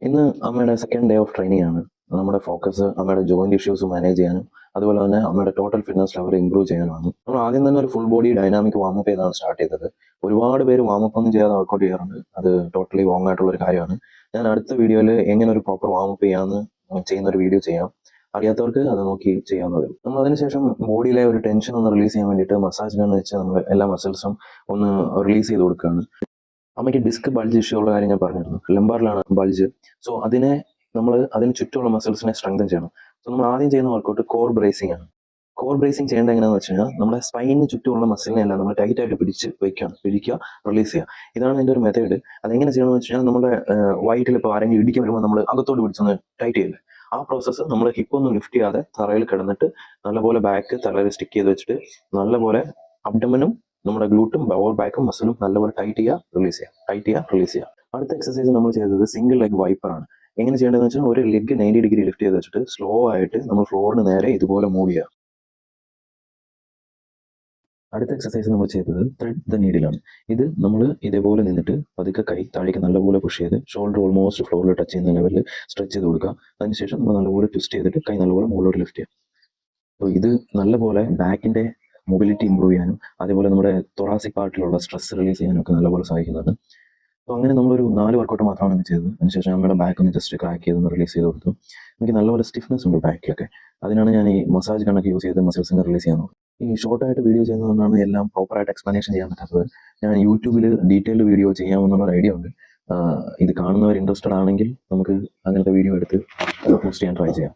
ഇന്ന് അമ്മയുടെ second day of training ആണ്. നമ്മുടെ ഫോക്കസ് അമ്മയുടെ ജോയിന്റ് ഇഷ്യൂസ് മാനേജ് ചെയ്യാനും അതുപോലെ തന്നെ അമ്മയുടെ ടോട്ടൽ ഫിറ്റ്നസ് ലെവൽ ഇംപ്രൂവ് ചെയ്യാനുമാണ്. നമ്മൾ ആദ്യം തന്നെ ഒരു ഫുൾ ബോഡി ഡൈനാമിക് വാമപ്പ് ചെയ്താണ് സ്റ്റാർട്ട് ചെയ്തത്. ഒരുപാട് പേര് വാമപ്പ് ഒന്നും ചെയ്യാതെ വർക്കൗട്ട് ചെയ്യാറുണ്ട്. അത് ടോട്ടലി റോങ് ആയിട്ടുള്ള ഒരു കാര്യമാണ്. ഞാൻ അടുത്ത വീഡിയോയിൽ എങ്ങനെ ഒരു പ്രോപ്പർ വാമപ്പ് ചെയ്യാമെന്ന് ചെയ്യുന്ന ഒരു വീഡിയോ ചെയ്യാം. അറിയാത്തവർക്ക് അത് നോക്കി ചെയ്യാവുന്നതേ ഉള്ളൂ. നമ്മൾ അതിനുശേഷം ബോഡിയിലെ ഒരു ടെൻഷൻ ഒന്ന് റിലീസ് ചെയ്യാൻ വേണ്ടിയിട്ട് മസാജ് ഗൺ വെച്ച് നമ്മൾ എല്ലാ മസിൽസും ഒന്ന് റിലീസ് ചെയ്ത് കൊടുക്കുകയാണ്. അമ്മയ്ക്ക് ഡിസ്ക് ബൾജ് ഇഷ്യൂ ഉള്ള കാര്യം ഞാൻ പറഞ്ഞിരുന്നു. ലംബാറിലാണ് ബൾജ്. സോ അതിന് ചുറ്റുമുള്ള മസിൽസിനെ സ്ട്രെങ്തൻ ചെയ്യണം. സോ നമ്മൾ ആദ്യം ചെയ്യുന്ന വർക്കൗട്ട് കോർ ബ്രേസിംഗ് ആണ്. കോർ ബ്രേസിംഗ് ചെയ്യേണ്ട എങ്ങനെയാണെന്ന് വെച്ച് കഴിഞ്ഞാൽ നമ്മുടെ സ്പൈനിന് ചുറ്റുമുള്ള മസിലിനെ എല്ലാം നമ്മൾ ടൈറ്റ് ആയിട്ട് പിടിക്കുക, റിലീസ് ചെയ്യുക. ഇതാണ് എൻ്റെ ഒരു മെത്തേഡ്. അതെങ്ങനെ ചെയ്യണമെന്ന് വെച്ച് കഴിഞ്ഞാൽ നമ്മുടെ വയറ്റിൽ ഇപ്പോൾ ആരെങ്കിലും ഇടിക്കാൻ വരുമ്പോൾ നമ്മൾ അകത്തോട്ട് പിടിച്ചൊന്ന് ടൈറ്റ് ചെയ്യില്ല. ആ പ്രോസസ്സ് നമ്മൾ ഹിപ്പൊന്നും ലിഫ്റ്റ് ചെയ്യാതെ തറയിൽ കിടന്നിട്ട് നല്ലപോലെ ബാക്ക് തലയിൽ സ്റ്റിക്ക് ചെയ്ത് വെച്ചിട്ട് നല്ലപോലെ അബ്ഡമനും നമ്മുടെ ഗ്ലൂട്ടും ബവർ ബാക്കും മസിലും നല്ലപോലെ ടൈറ്റ് ചെയ്യുക, റിലീസ് ചെയ്യുക. അടുത്ത എക്സസൈസ് നമ്മൾ ചെയ്തത് സിംഗിൾ ലെഗ് വൈപ്പറാണ്. എങ്ങനെ ചെയ്യേണ്ടതെന്ന് വെച്ചാൽ ഒരു ലെഗ് 90 ഡിഗ്രി ലിഫ്റ്റ് ചെയ്ത് വെച്ചിട്ട് സ്ലോ ആയിട്ട് നമ്മൾ ഫ്ലോറിന് നേരെ ഇതുപോലെ മൂവ് ചെയ്യുക. അടുത്ത എക്സസൈസ് നമ്മൾ ചെയ്തത് ത്രെഡ് ദ നീഡിലാണ്. ഇത് നമ്മൾ ഇതേപോലെ നിന്നിട്ട് പതുക്കെ കൈ താഴേക്ക് നല്ലപോലെ പുഷ് ചെയ്ത് ഷോൾഡർ ഓൾമോസ്റ്റ് ഫ്ലോറിൽ ടച്ച് ചെയ്യുന്ന ലെവലിൽ സ്ട്രെച്ച് ചെയ്ത് കൊടുക്കുക. അതിനുശേഷം നമ്മൾ നല്ലപോലെ ട്വിസ്റ്റ് ചെയ്തിട്ട് കൈ നല്ലപോലെ മുകളിലോട്ട് ലിഫ്റ്റ് ചെയ്യുക. അപ്പോൾ ഇത് നല്ലപോലെ ബാക്കിൻ്റെ മൊബിലിറ്റി ഇമ്പ്രൂവ് ചെയ്യാനും അതേപോലെ നമ്മുടെ തൊറാസിക് പാർട്ടിലുള്ള സ്ട്രെസ് റിലീസ് ചെയ്യാനും ഒക്കെ നല്ലപോലെ സഹായിക്കുന്നതാണ്. അപ്പോൾ അങ്ങനെ നമ്മളൊരു 4 വർക്കൗട്ട് മാത്രമാണ് ചെയ്തത്. അതിനുശേഷം നമ്മുടെ ബാക്ക് ഒന്ന് ജസ്റ്റ് ക്രാക്ക് ചെയ്തൊന്ന് റിലീസ് ചെയ്ത് കൊടുത്തു. എനിക്ക് നല്ലപോലെ സ്റ്റിഫ്നെസ് ഉണ്ട് ബാക്കിലൊക്കെ. അതിനാണ് ഞാൻ ഈ മസാജ് കണക്ക് യൂസ് ചെയ്ത് മസിൽസിനെ റിലീസ് ചെയ്യാൻ നോക്കുന്നത്. ഈ ഷോർട്ടായിട്ട് വീഡിയോ ചെയ്യുന്നതുകൊണ്ടാണ് എല്ലാം പ്രോപ്പറായിട്ട് എക്സ്പ്ലനേഷൻ ചെയ്യാൻ പറ്റാത്തത്. ഞാൻ യൂട്യൂബിൽ ഡീറ്റെയിൽഡ് വീഡിയോ ചെയ്യാമെന്നുള്ളൊരു ഐഡിയ ഉണ്ട്. ഇത് കാണുന്നവർ ഇൻട്രസ്റ്റഡ് ആണെങ്കിൽ നമുക്ക് അങ്ങനത്തെ വീഡിയോ എടുത്ത് പോസ്റ്റ് ചെയ്യാൻ ട്രൈ ചെയ്യാം.